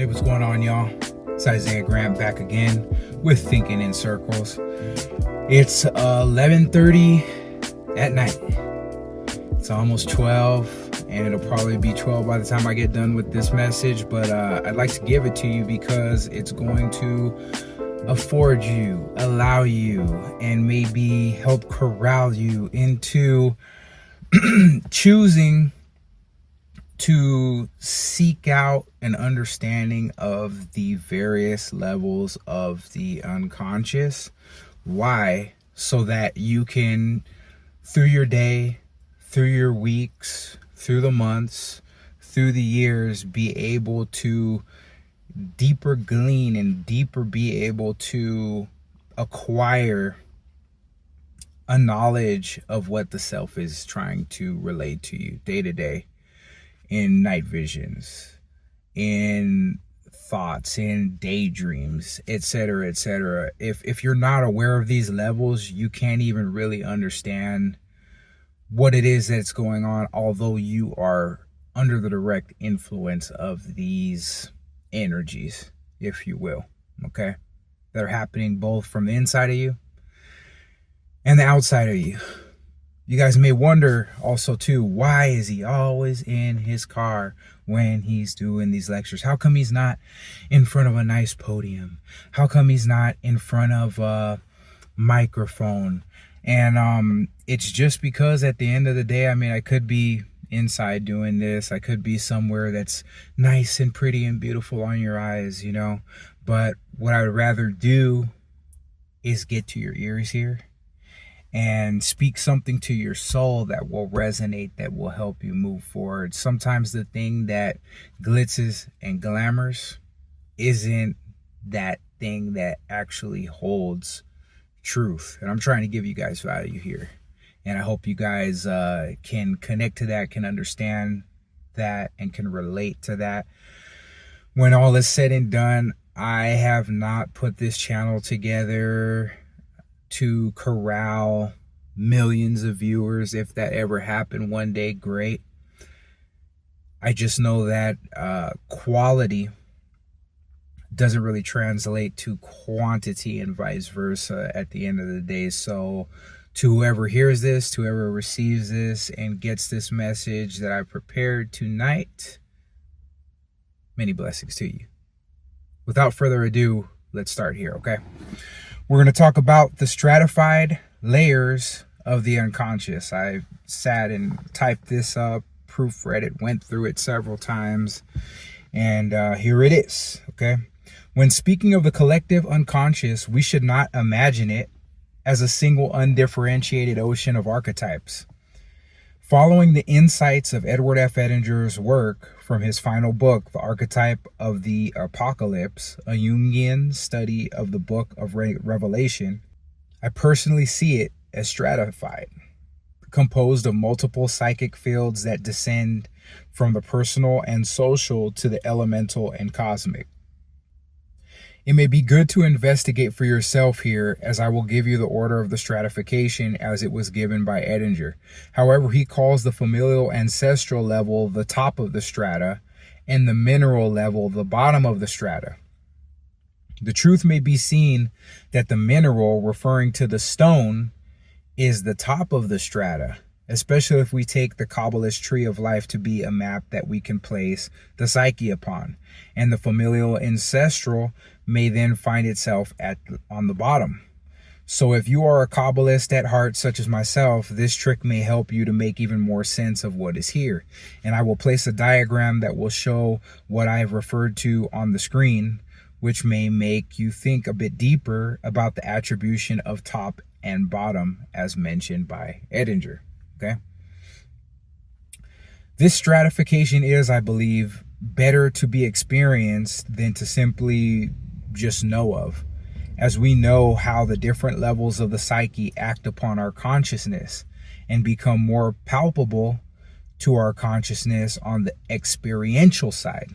Hey, what's going on, y'all? It's Isaiah Grant back again with Thinking in Circles. It's 11:30 at night. It's almost 12, and it'll probably be 12 by the time I get done with this message, but I'd like to give it to you because it's going to afford you, allow you, and maybe help corral you into choosing to seek out an understanding of the various levels of the unconscious. Why? So that you can, through your day, through your weeks, through the months, through the years, be able to deeper glean and deeper be able to acquire a knowledge of what the self is trying to relate to you day to day, in night visions, in thoughts, in daydreams, etc., etc. If you're not aware of these levels, you can't even really understand what it is that's going on, although you are under the direct influence of these energies, if you will, okay? That are happening both from the inside of you and the outside of you. You guys may wonder also too, why is he always in his car when he's doing these lectures? How come he's not in front of a nice podium? How come he's not in front of a microphone? And it's just because at the end of the day, I mean, I could be inside doing this. I could be somewhere that's nice and pretty and beautiful on your eyes, you know. But what I would rather do is get to your ears here and speak something to your soul that will resonate, that will help you move forward. Sometimes the thing that glitzes and glamours isn't that thing that actually holds truth. And I'm trying to give you guys value here. And I hope you guys can connect to that, can understand that, and can relate to that. When all is said and done, I have not put this channel together to corral millions of viewers. If that ever happened one day, great. I just know that quality doesn't really translate to quantity and vice versa at the end of the day. So to whoever hears this, to whoever receives this and gets this message that I prepared tonight, many blessings to you. Without further ado, let's start here, okay? We're going to talk about the stratified layers of the unconscious. I sat and typed this up, proofread it, went through it several times, and here it is, okay? When speaking of the collective unconscious, we should not imagine it as a single undifferentiated ocean of archetypes. Following the insights of Edward F. Edinger's work from his final book, The Archetype of the Apocalypse, a Jungian study of the book of Revelation, I personally see it as stratified, composed of multiple psychic fields that descend from the personal and social to the elemental and cosmic. It may be good to investigate for yourself here, as I will give you the order of the stratification as it was given by Edinger. However, he calls the familial ancestral level the top of the strata and the mineral level the bottom of the strata. The truth may be seen that the mineral, referring to the stone, is the top of the strata, especially if we take the Kabbalistic Tree of Life to be a map that we can place the psyche upon. And the familial ancestral may then find itself on the bottom. So if you are a Kabbalist at heart, such as myself, this trick may help you to make even more sense of what is here. And I will place a diagram that will show what I have referred to on the screen, which may make you think a bit deeper about the attribution of top and bottom as mentioned by Edinger. Okay. This stratification is, I believe, better to be experienced than to simply just know of, as we know how the different levels of the psyche act upon our consciousness and become more palpable to our consciousness on the experiential side.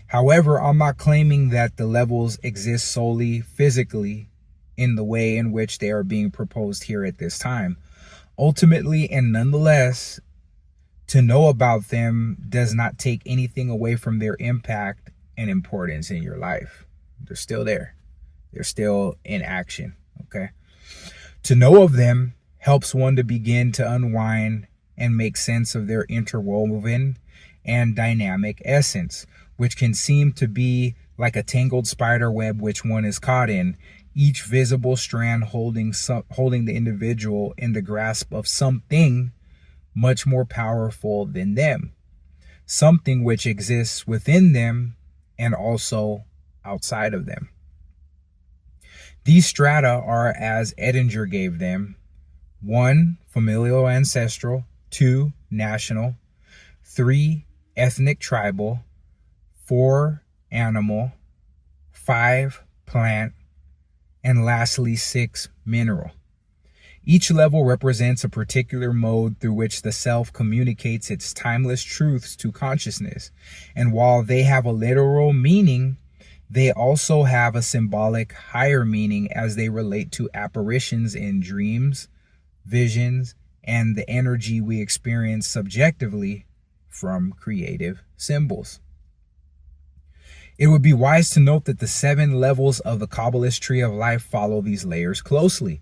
However, I'm not claiming that the levels exist solely physically in the way in which they are being proposed here at this time. Ultimately, and nonetheless, to know about them does not take anything away from their impact and importance in your life. They're still there. They're still in action, okay? To know of them helps one to begin to unwind and make sense of their interwoven and dynamic essence, which can seem to be like a tangled spider web which one is caught in, each visible strand holding the individual in the grasp of something much more powerful than them, something which exists within them and also outside of them. These strata are as Edinger gave them: 1, familial ancestral; 2, national; 3, ethnic tribal; 4, animal; 5, plant; and lastly 6, mineral. Each level represents a particular mode through which the self communicates its timeless truths to consciousness, and while they have a literal meaning, they also have a symbolic higher meaning as they relate to apparitions in dreams, visions, and the energy we experience subjectively from creative symbols. It would be wise to note that the 7 levels of the Kabbalistic Tree of Life follow these layers closely.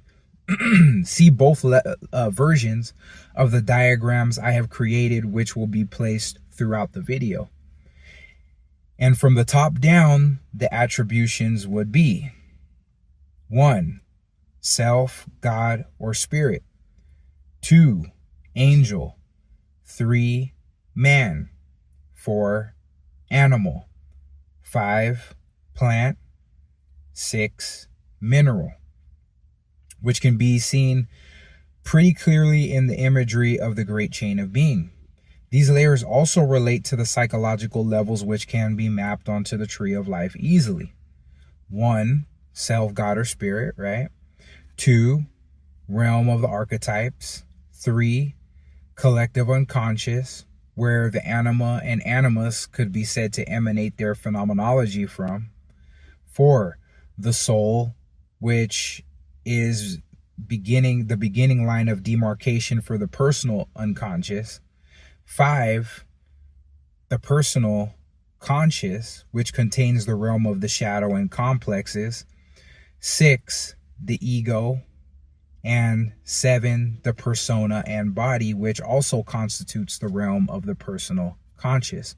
See both versions of the diagrams I have created, which will be placed throughout the video. And from the top down, the attributions would be: 1, self, God, or spirit; 2, angel; 3, man; 4, animal; 5, plant; 6, mineral, which can be seen pretty clearly in the imagery of the great chain of being. These layers also relate to the psychological levels which can be mapped onto the tree of life easily. 1, self, God, or spirit, right? 2, realm of the archetypes. 3, collective unconscious, where the anima and animus could be said to emanate their phenomenology from. 4, the soul, which is the beginning line of demarcation for the personal unconscious. 5, the personal conscious, which contains the realm of the shadow and complexes. 6, the ego. And 7, the persona and body, which also constitutes the realm of the personal conscious.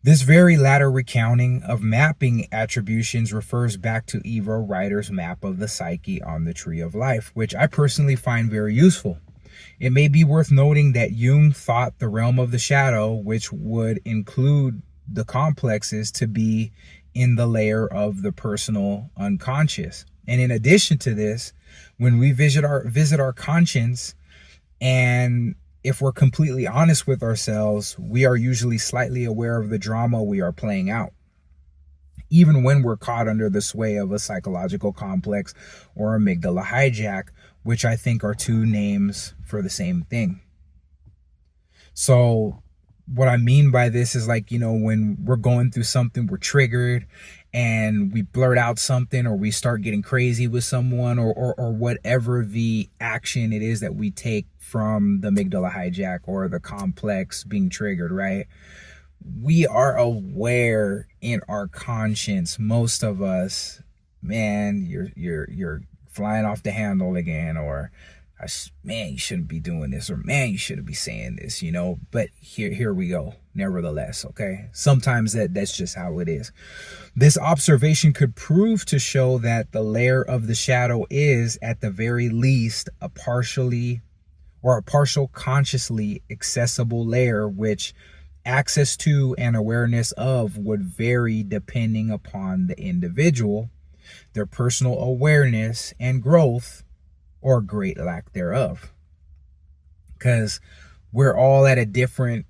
This very latter recounting of mapping attributions refers back to Eva Rider's map of the psyche on the Tree of Life, which I personally find very useful. It may be worth noting that Jung thought the realm of the shadow, which would include the complexes, to be in the layer of the personal unconscious. And in addition to this, when we visit our conscience, and if we're completely honest with ourselves, we are usually slightly aware of the drama we are playing out, even when we're caught under the sway of a psychological complex or amygdala hijack, which I think are 2 names for the same thing. So what I mean by this is, like, when we're going through something, we're triggered and we blurt out something, or we start getting crazy with someone, or whatever the action it is that we take from the amygdala hijack or the complex being triggered, right? We are aware in our conscience, most of us, man, you're flying off the handle again, or man, you shouldn't be doing this, or man, you shouldn't be saying this, but here we go, nevertheless, okay? Sometimes that's just how it is. This observation could prove to show that the layer of the shadow is, at the very least, a partial consciously accessible layer, which access to and awareness of would vary depending upon the individual, their personal awareness and growth, or great lack thereof. Because we're all at a different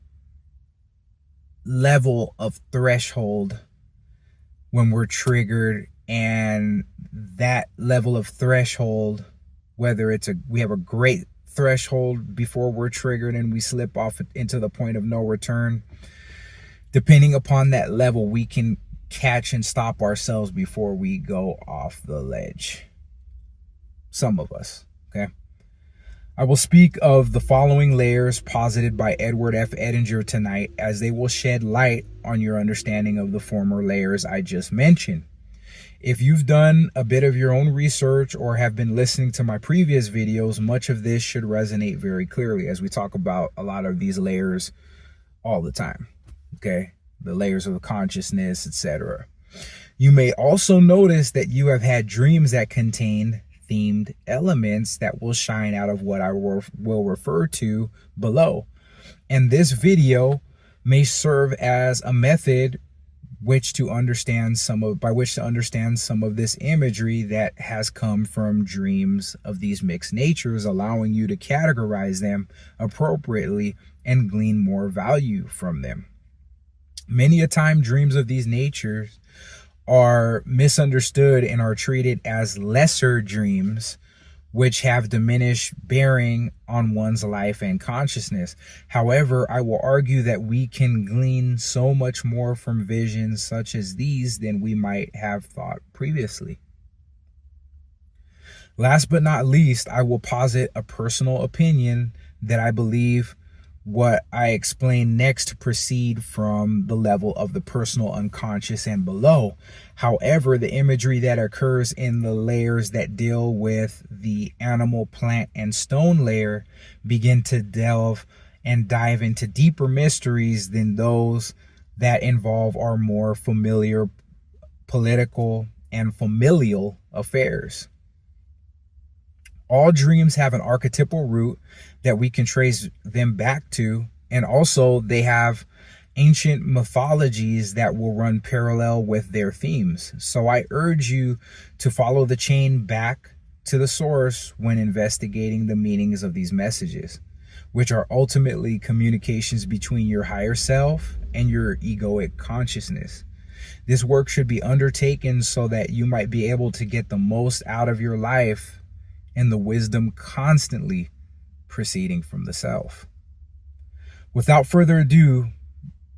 level of threshold when we're triggered, and that level of threshold, whether we have a great threshold before we're triggered and we slip off into the point of no return, depending upon that level, we can catch and stop ourselves before we go off the ledge. Some of us, okay? I will speak of the following layers posited by Edward F. Edinger tonight, as they will shed light on your understanding of the former layers I just mentioned. If you've done a bit of your own research or have been listening to my previous videos, much of this should resonate very clearly, as we talk about a lot of these layers all the time. Okay, the layers of the consciousness, etc. You may also notice that you have had dreams that contain themed elements that will shine out of what I will refer to below. And this video may serve as a method by which to understand some of this imagery that has come from dreams of these mixed natures, allowing you to categorize them appropriately and glean more value from them. Many a time, dreams of these natures are misunderstood and are treated as lesser dreams, which have diminished bearing on one's life and consciousness. However, I will argue that we can glean so much more from visions such as these than we might have thought previously. Last but not least, I will posit a personal opinion that I believe what I explain next proceed from the level of the personal unconscious and below. However, the imagery that occurs in the layers that deal with the animal, plant, and stone layer begin to delve and dive into deeper mysteries than those that involve our more familiar political and familial affairs. All dreams have an archetypal root that we can trace them back to, and also they have ancient mythologies that will run parallel with their themes. So I urge you to follow the chain back to the source when investigating the meanings of these messages, which are ultimately communications between your higher self and your egoic consciousness. This work should be undertaken so that you might be able to get the most out of your life and the wisdom constantly proceeding from the self. Without further ado,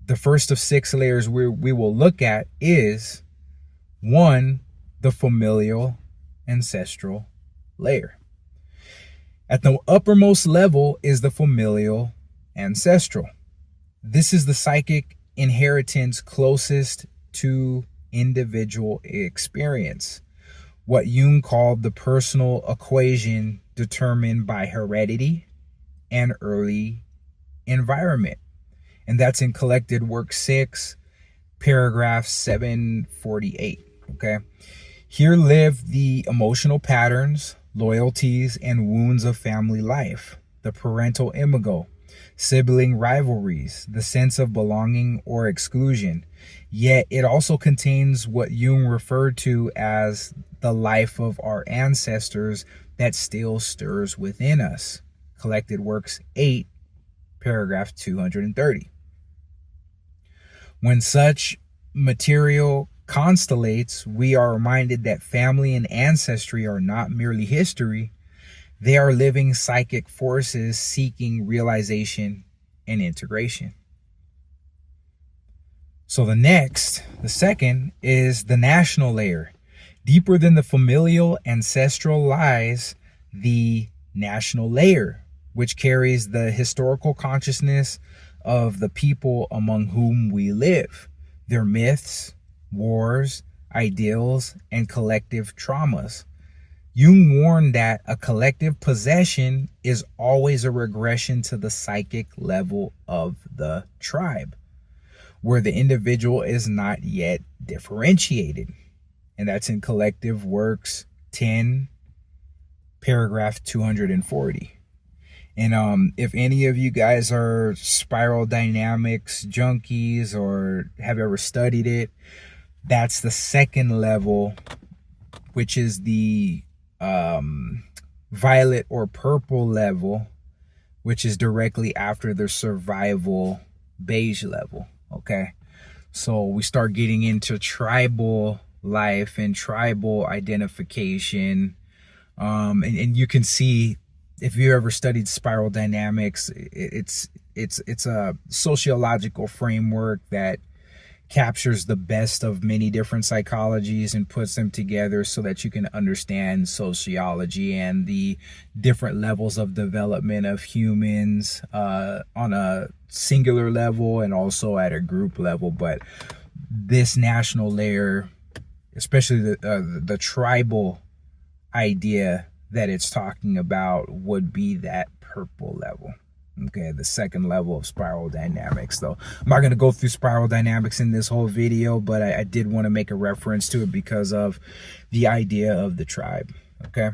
the first of 6 layers we will look at is 1, the familial ancestral layer. At the uppermost level is the familial ancestral. This is the psychic inheritance closest to individual experience, what Jung called the personal equation determined by heredity and early environment. And that's in collected work 6, paragraph 748. Okay. Here live the emotional patterns, loyalties, and wounds of family life, the parental imago, sibling rivalries, the sense of belonging or exclusion. Yet it also contains what Jung referred to as the life of our ancestors that still stirs within us. Collected Works 8, paragraph 230. When such material constellates, we are reminded that family and ancestry are not merely history, they are living psychic forces seeking realization and integration. So the second is the national layer. Deeper than the familial ancestral lies the national layer, which carries the historical consciousness of the people among whom we live, their myths, wars, ideals, and collective traumas. Jung warned that a collective possession is always a regression to the psychic level of the tribe, where the individual is not yet differentiated. And that's in Collective Works 10, paragraph 240. And if any of you guys are spiral dynamics junkies or have ever studied it, that's the second level, which is the violet or purple level, which is directly after the survival beige level. Okay, so we start getting into tribal life and tribal identification, and you can see, if you ever studied spiral dynamics, it's a sociological framework that captures the best of many different psychologies and puts them together so that you can understand sociology and the different levels of development of humans on a singular level and also at a group level. But this national layer, especially the tribal idea that it's talking about, would be that purple level. Okay, the second level of spiral dynamics. Though I'm not going to go through spiral dynamics in this whole video, but I did want to make a reference to it because of the idea of the tribe. Okay,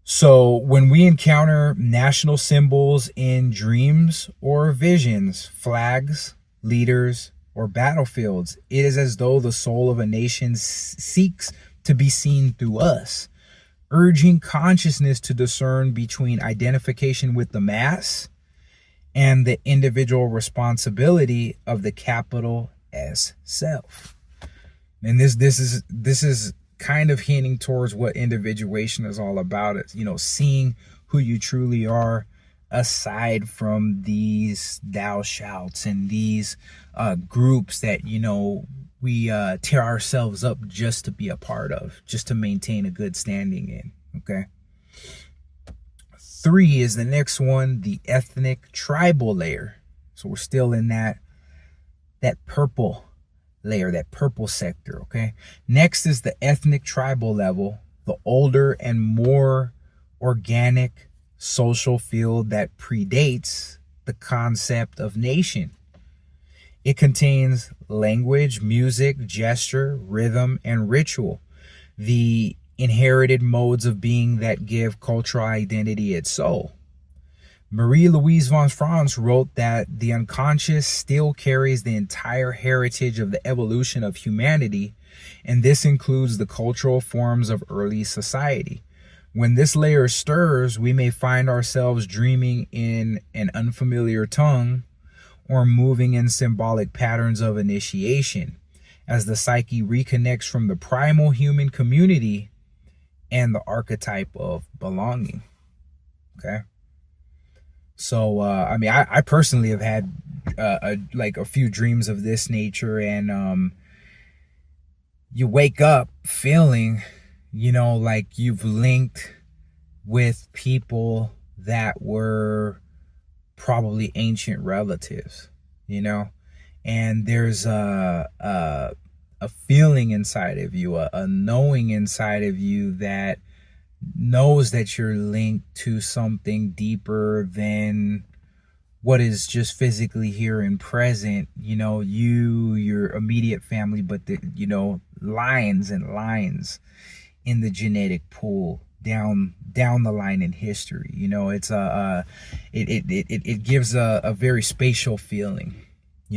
so when we encounter national symbols in dreams or visions, flags, leaders, or battlefields, it is as though the soul of a nation seeks to be seen through us, urging consciousness to discern between identification with the mass and the individual responsibility of the capital S self. And this is kind of hinting towards what individuation is all about. It's, seeing who you truly are aside from these thou shouts and these groups that, we tear ourselves up just to be a part of, just to maintain a good standing in. Okay. 3 is the next one, the ethnic tribal layer. So we're still in that purple layer, that purple sector. Okay. Next is the ethnic tribal level, the older and more organic social field that predates the concept of nation. It contains language, music, gesture, rhythm, and ritual, the inherited modes of being that give cultural identity its soul. Marie-Louise von Franz wrote that the unconscious still carries the entire heritage of the evolution of humanity, and this includes the cultural forms of early society. When this layer stirs, we may find ourselves dreaming in an unfamiliar tongue or moving in symbolic patterns of initiation, as the psyche reconnects from the primal human community and the archetype of belonging. Okay. So, I personally have had a few dreams of this nature, and you wake up feeling, like you've linked with people that were probably ancient relatives, and there's a feeling inside of you, a knowing inside of you that knows that you're linked to something deeper than what is just physically here and present, your immediate family, but lines and lines in the genetic pool down the line in history. It's it gives a very spatial feeling,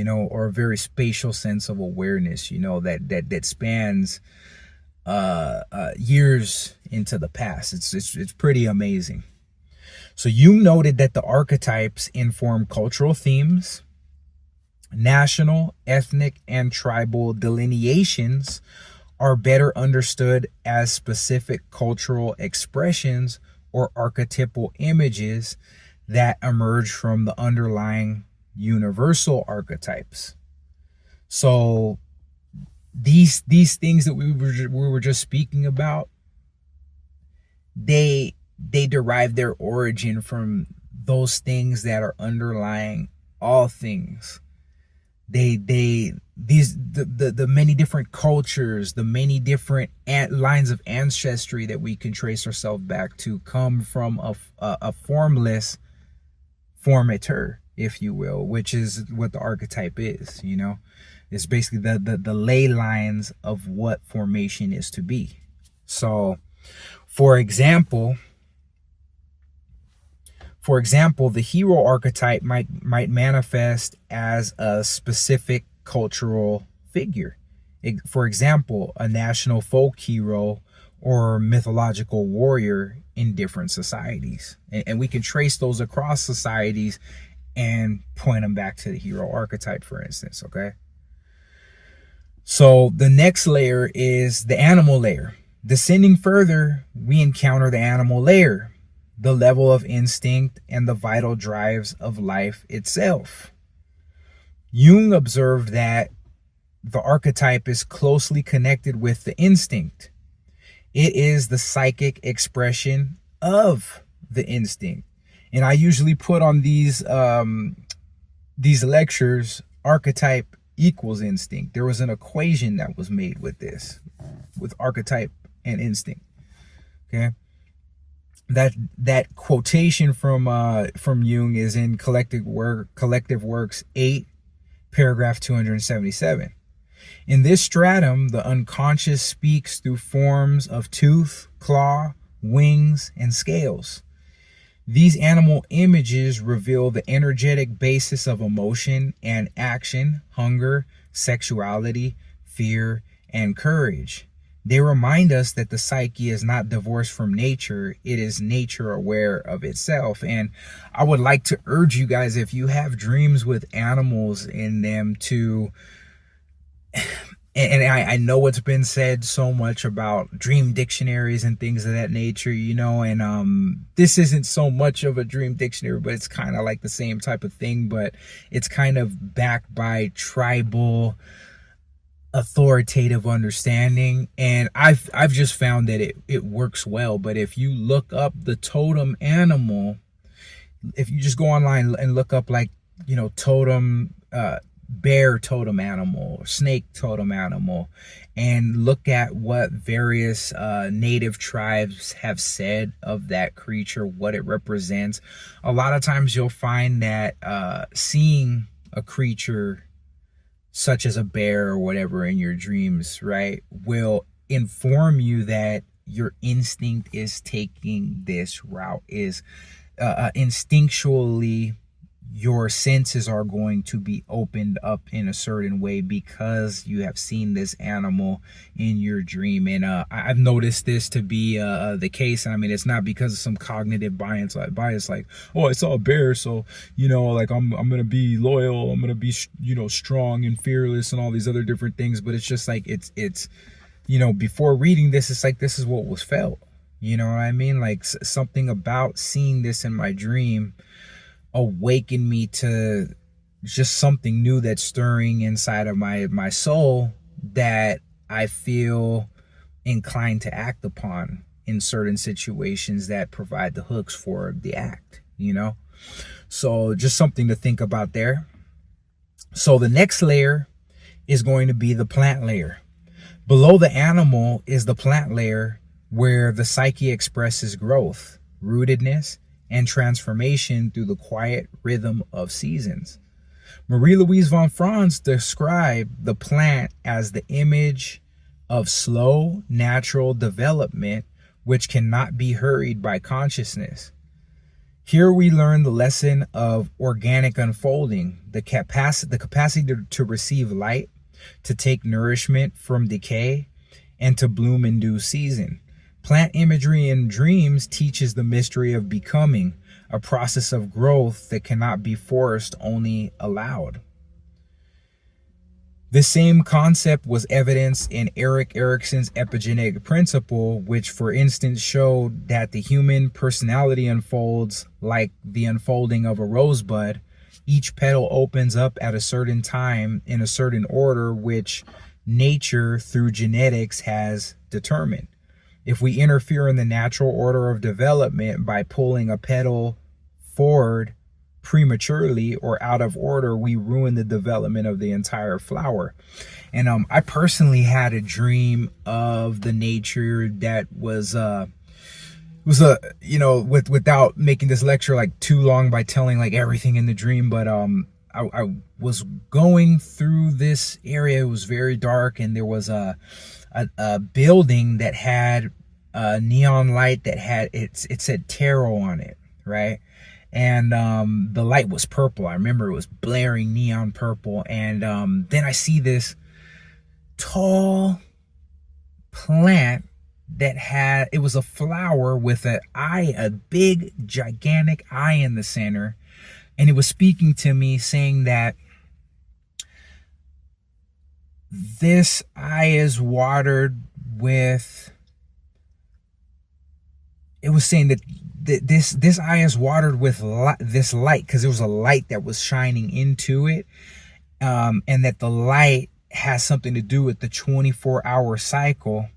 or a very spatial sense of awareness, that spans years into the past. It's pretty amazing. So Jung noted that the archetypes inform cultural themes, national, ethnic, and tribal delineations are better understood as specific cultural expressions or archetypal images that emerge from the underlying universal archetypes. So these things that we were just speaking about, they derive their origin from those things that are underlying all things. The many different cultures, the many different lines of ancestry that we can trace ourselves back to come from a formless formateur, if you will, which is what the archetype is. It's basically the ley lines of what formation is to be. So for example, the hero archetype might manifest as a specific cultural figure. For example, a national folk hero or mythological warrior in different societies. And we can trace those across societies and point them back to the hero archetype, for instance, okay? So the next layer is the animal layer. Descending further, we encounter the animal layer, the level of instinct and the vital drives of life itself. Jung observed that the archetype is closely connected with the instinct. It is the psychic expression of the instinct. And I usually put on these lectures, archetype equals instinct. There was an equation that was made with this, with archetype and instinct. Okay. That quotation from Jung is in Collective Works 8, paragraph 277. In this stratum, the unconscious speaks through forms of tooth, claw, wings, and scales. These animal images reveal the energetic basis of emotion and action, hunger, sexuality, fear, and courage. They remind us that the psyche is not divorced from nature. It is nature aware of itself. And I would like to urge you guys, if you have dreams with animals in them, to... And I know it's been said so much about dream dictionaries and things of that nature, you know, and this isn't so much of a dream dictionary, but it's kind of like the same type of thing, but it's kind of backed by tribal authoritative understanding, and I've just found that it works well. But if you look up the totem animal, if you just go online and look up, like, you know, totem bear totem animal, snake totem animal, and look at what various native tribes have said of that creature, what it represents, a lot of times you'll find that seeing a creature such as a bear or whatever in your dreams, right, will inform you that your instinct is taking this route, is instinctually your senses are going to be opened up in a certain way because you have seen this animal in your dream. And I've noticed this to be the case. I mean, it's not because of some cognitive bias like, oh, I saw a bear, so, you know, like I'm gonna be loyal, I'm gonna be, you know, strong and fearless and all these other different things. But it's just like, it's you know, before reading this, it's like, this is what was felt, you know what I mean? Like, something about seeing this in my dream awaken me to just something new that's stirring inside of my soul that I feel inclined to act upon in certain situations that provide the hooks for the act, you know? So just something to think about there. So the next layer is going to be the plant layer. Below the animal is the plant layer, where the psyche expresses growth, rootedness, and transformation through the quiet rhythm of seasons. Marie-Louise von Franz described the plant as the image of slow, natural development, which cannot be hurried by consciousness. Here we learn the lesson of organic unfolding, the capacity to receive light, to take nourishment from decay, and to bloom in due season. Plant imagery in dreams teaches the mystery of becoming, a process of growth that cannot be forced, only allowed. The same concept was evidenced in Erik Erikson's epigenetic principle, which, for instance, showed that the human personality unfolds like the unfolding of a rosebud. Each petal opens up at a certain time in a certain order, which nature, through genetics, has determined. If we interfere in the natural order of development by pulling a petal forward prematurely or out of order, we ruin the development of the entire flower. And I personally had a dream of the nature that was you know, without making this lecture like too long by telling like everything in the dream, but I was going through this area. It was very dark, and there was a building that had a neon light that had it said tarot on it, right? And the light was purple. I remember it was blaring neon purple. And then I see this tall plant that it was a flower with an eye, a big gigantic eye in the center, and it was speaking to me, saying that this eye is watered with, it was saying that this eye is watered with this light, because there was a light that was shining into it, and that the light has something to do with the 24-hour cycle,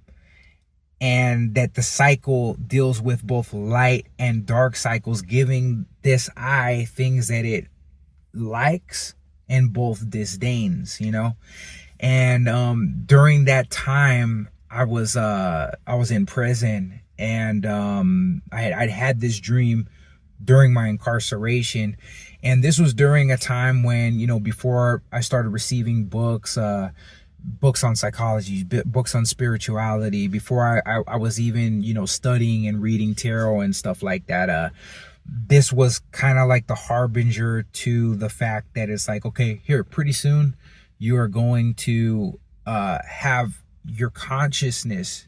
and that the cycle deals with both light and dark cycles, giving this eye things that it likes and both disdains, you know. And during that time, I was in prison, and I'd had this dream during my incarceration. And this was during a time when, you know, before I started receiving books on psychology, books on spirituality, before I was even, you know, studying and reading tarot and stuff like that. This was kind of like the harbinger to the fact that it's like, okay, here, pretty soon you are going to have your consciousness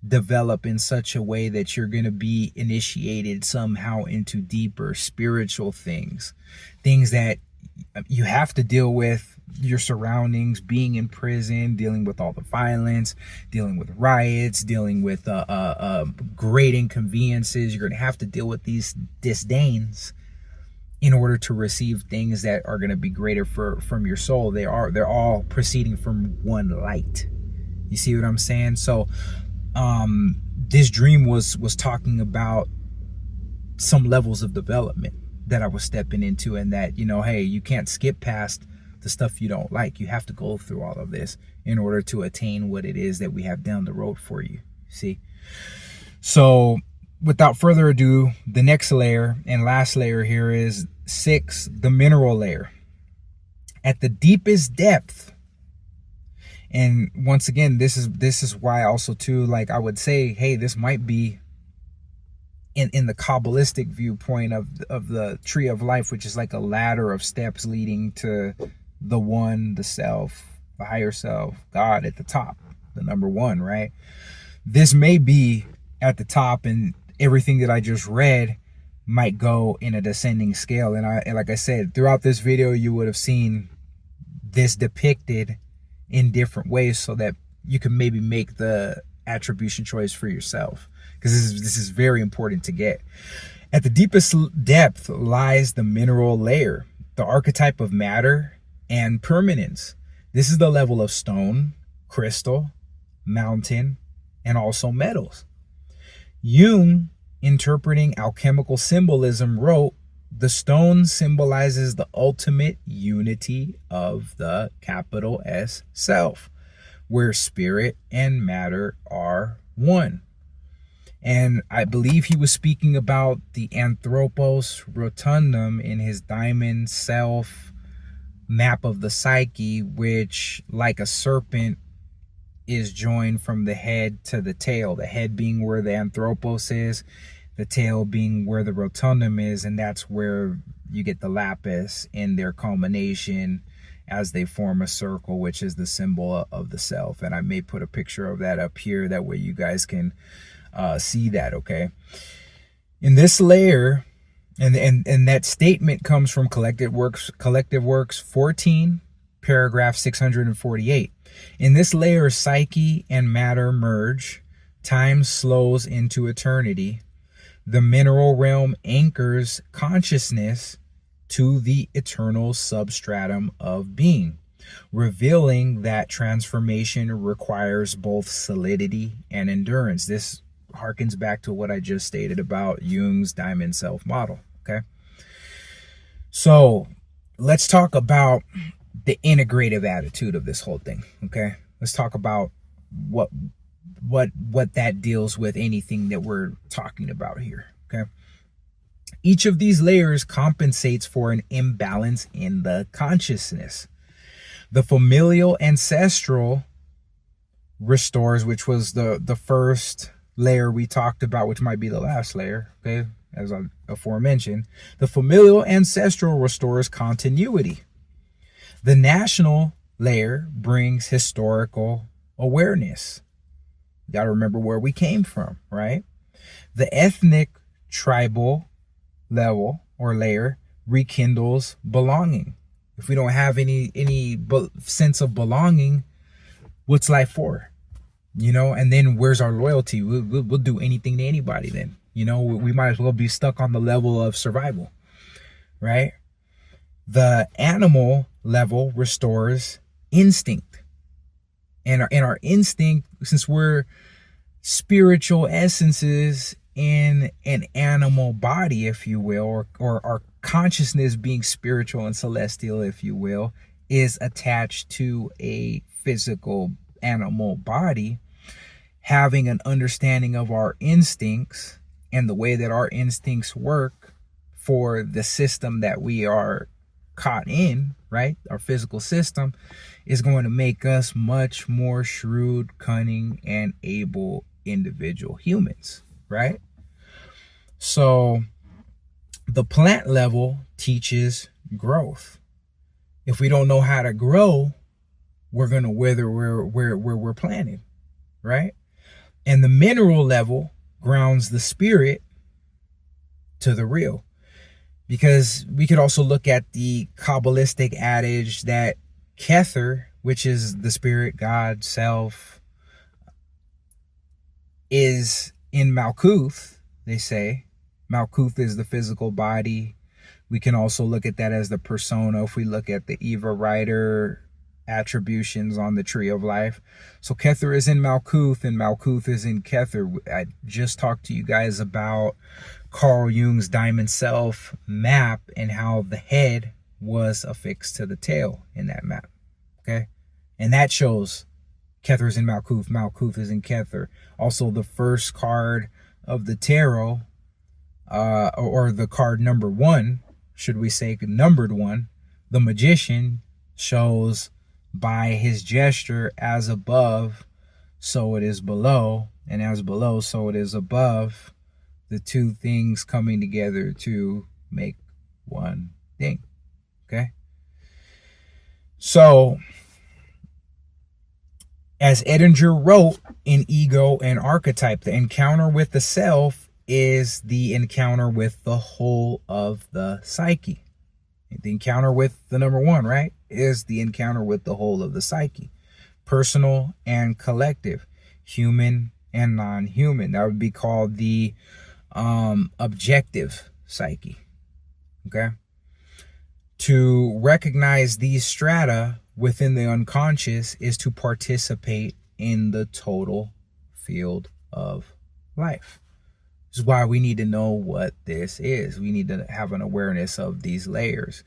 develop in such a way that you're going to be initiated somehow into deeper spiritual things that you have to deal with your surroundings, being in prison, dealing with all the violence, dealing with riots, dealing with great inconveniences. You're going to have to deal with these disdains in order to receive things that are going to be greater from your soul. They're all proceeding from one light. You see what I'm saying? So this dream was talking about some levels of development that I was stepping into, and that, you know, hey, you can't skip past the stuff you don't like. You have to go through all of this in order to attain what it is that we have down the road for you. See? So without further ado, the next layer and last layer here is 6, the mineral layer. At the deepest depth, and once again, this is why also too, like, I would say, hey, this might be in the Kabbalistic viewpoint of the tree of life, which is like a ladder of steps leading to the one, the self, the higher self, God at the top, the number one, right? This may be at the top, and everything that I just read might go in a descending scale. And like I said, throughout this video, you would have seen this depicted in different ways so that you can maybe make the attribution choice for yourself, because this is very important to get. At the deepest depth lies the mineral layer, the archetype of matter and permanence. This is the level of stone, crystal, mountain, and also metals. Jung, interpreting alchemical symbolism, wrote, the stone symbolizes the ultimate unity of the capital S self, where spirit and matter are one. And I believe he was speaking about the anthropos rotundum in his diamond self map of the psyche, which, like a serpent, is joined from the head to the tail, the head being where the anthropos is, the tail being where the rotundum is, and that's where you get the lapis in their culmination as they form a circle, which is the symbol of the self. And I may put a picture of that up here, that way you guys can see that, okay? In this layer, and that statement comes from Collective Works 14, paragraph 648. In this layer, psyche and matter merge, time slows into eternity. The mineral realm anchors consciousness to the eternal substratum of being, revealing that transformation requires both solidity and endurance. This harkens back to what I just stated about Jung's diamond self model, okay? So let's talk about the integrative attitude of this whole thing, okay? Let's talk about what that deals with, anything that we're talking about here, okay? Each of these layers compensates for an imbalance in the consciousness. The familial ancestral restores, which was the first layer we talked about, which might be the last layer, okay, as I aforementioned. The familial ancestral restores continuity. The national layer brings historical awareness. You got to remember where we came from, right? The ethnic tribal level or layer rekindles belonging. If we don't have any sense of belonging, what's life for? You know, and then where's our loyalty? We'll do anything to anybody then. You know, we might as well be stuck on the level of survival, right? The animal level restores instinct. And our instinct, since we're spiritual essences in an animal body, if you will, or our consciousness being spiritual and celestial, if you will, is attached to a physical animal body. Having an understanding of our instincts and the way that our instincts work for the system that we are caught in, right? Our physical system is going to make us much more shrewd, cunning, and able individual humans, right? So the plant level teaches growth. If we don't know how to grow, we're going to wither where we're planted, right? And the mineral level grounds the spirit to the real. Because we could also look at the Kabbalistic adage that Kether, which is the spirit, God, self, is in Malkuth, they say. Malkuth is the physical body. We can also look at that as the persona if we look at the Eva Rider attributions on the Tree of Life. So Kether is in Malkuth and Malkuth is in Kether. I just talked to you guys about Carl Jung's Diamond Self map and how the head was affixed to the tail in that map. Okay. And that shows Kether is in Malkuth. Malkuth is in Kether. Also, the first card of the tarot, or the card number 1, should we say numbered 1, the magician shows by his gesture, as above, so it is below, and as below, so it is above, the two things coming together to make one thing. Okay? So, as Edinger wrote in Ego and Archetype, the encounter with the self is the encounter with the whole of the psyche. The encounter with the number 1, right, is the encounter with the whole of the psyche. Personal and collective. Human and non-human. That would be called the objective psyche. Okay? To recognize these strata within the unconscious is to participate in the total field of life. This is why we need to know what this is. We need to have an awareness of these layers.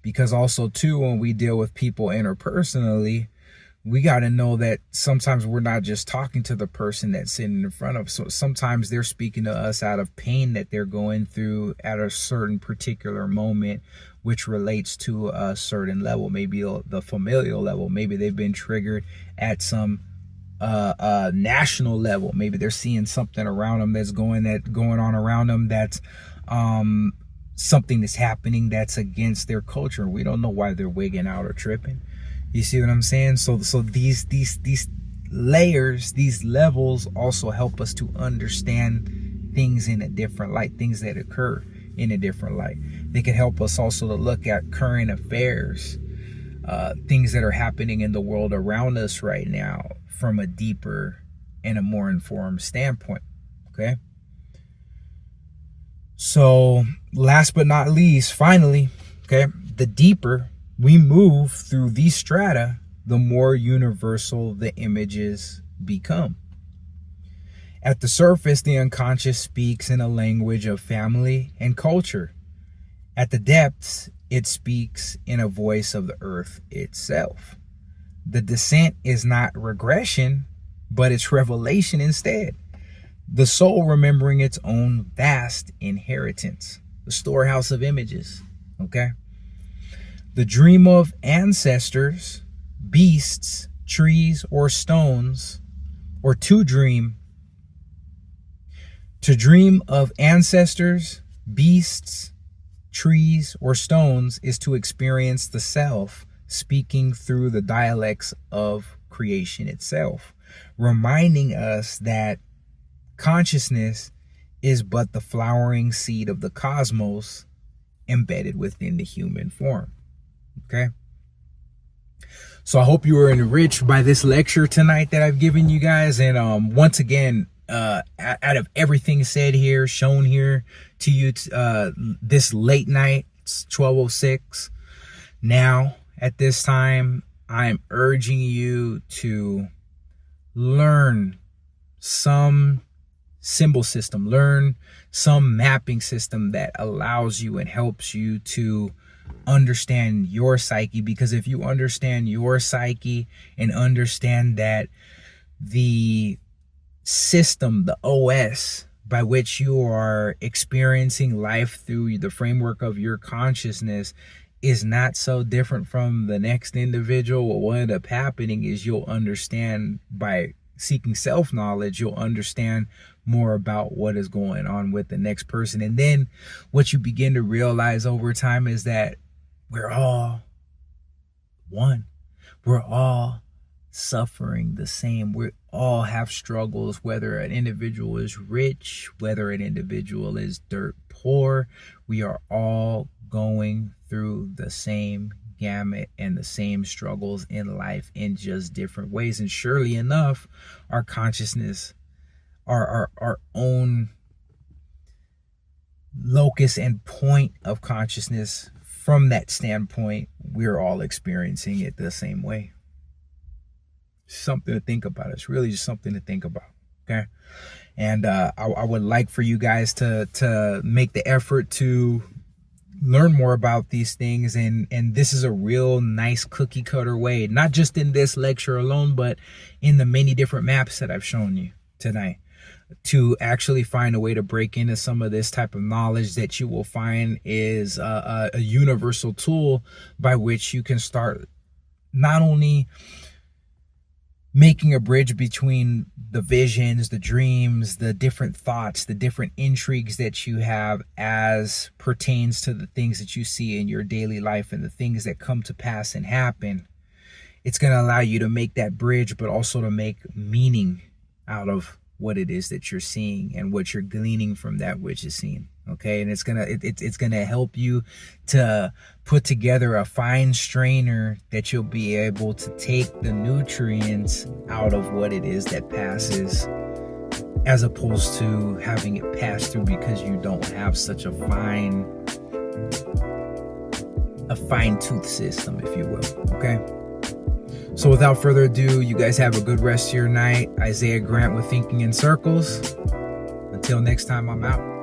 Because also, too, when we deal with people interpersonally, we got to know that sometimes we're not just talking to the person that's sitting in front of us. So sometimes they're speaking to us out of pain that they're going through at a certain particular moment, which relates to a certain level, maybe the familial level. Maybe they've been triggered at some national level. Maybe they're seeing something around them that's going on around them that's something that's happening that's against their culture. We don't know why they're wigging out or tripping. You see what I'm saying? So these layers, these levels also help us to understand things in a different light, things that occur in a different light. They can help us also to look at current affairs, things that are happening in the world around us right now from a deeper and a more informed standpoint. Okay? So last but not least, finally, okay, the deeper we move through these strata, the more universal the images become. At the surface, the unconscious speaks in a language of family and culture. At the depths, it speaks in a voice of the earth itself. The descent is not regression, but it's revelation instead. The soul remembering its own vast inheritance, the storehouse of images, okay? The dream of ancestors, beasts, trees, or stones, or to dream of ancestors, beasts, trees, or stones is to experience the self speaking through the dialects of creation itself, reminding us that consciousness is but the flowering seed of the cosmos embedded within the human form. Okay? So I hope you were enriched by this lecture tonight that I've given you guys. And once again, out of everything said here, shown here to you this late night, it's 12:06 now At this time, I'm urging you to learn some symbol system, learn some mapping system that allows you and helps you to understand your psyche. Because if you understand your psyche and understand that the system, the OS by which you are experiencing life through the framework of your consciousness is not so different from the next individual, what will end up happening is you'll understand, by seeking self-knowledge, you'll understand more about what is going on with the next person. And then what you begin to realize over time is that we're all one. We're all suffering the same. We all have struggles, whether an individual is rich, whether an individual is dirt poor. We are all going through the same gamut and the same struggles in life in just different ways. And surely enough, our consciousness, our own locus and point of consciousness, from that standpoint, we're all experiencing it the same way. Something to think about. It's really just something to think about. Okay. And I would like for you guys to make the effort to learn more about these things. And this is a real nice cookie cutter way, not just in this lecture alone, but in the many different maps that I've shown you tonight, to actually find a way to break into some of this type of knowledge that you will find is a universal tool by which you can start not only making a bridge between the visions, the dreams, the different thoughts, the different intrigues that you have as pertains to the things that you see in your daily life and the things that come to pass and happen. It's going to allow you to make that bridge, but also to make meaning out of what it is that you're seeing and what you're gleaning from that which is seen. Okay, and it's gonna help you to put together a fine strainer that you'll be able to take the nutrients out of what it is that passes, as opposed to having it pass through because you don't have such a fine tooth system, if you will. Okay. So without further ado, you guys have a good rest of your night. Isaiah Grant with Thinking in Circles. Until next time, I'm out.